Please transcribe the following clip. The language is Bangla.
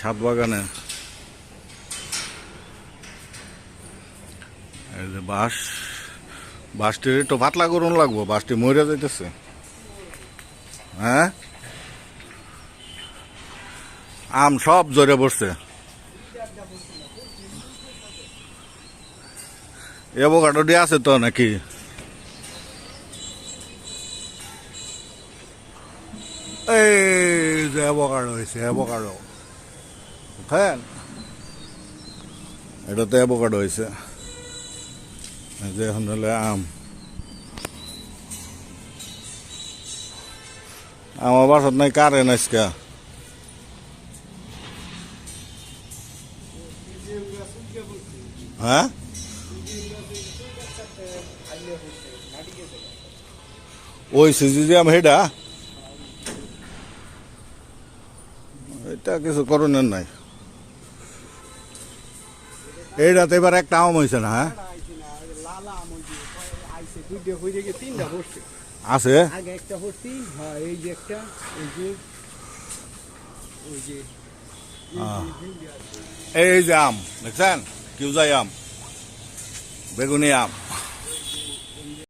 ছাদ বাগানে এই যে বাঁশটির একটু পাতলা করুন লাগবো, বাঁশটি মরে যাইতেছে। হ্যাঁ, আম সব জরে পড়ছে। অ্যাভোকাডো দিয়ে আছে তো নাকি? এই যে অ্যাভোকাডো হয়েছে, অ্যাভোকাডো বুঝছেন, এটা তো অ্যাভোকাডো হয়েছে। এই যে এখন হলে আমার বাসার নাই কারেন্ট আজকে। হ্যাঁ, ওই সিজি আম হেডা, এটা কিছু করণের নাই। এইটাতে এবার একটা আম হয়েছে না? হ্যাঁ আছে, এই যে আম দেখছেন, কিউজাই আম, বেগুনি আম।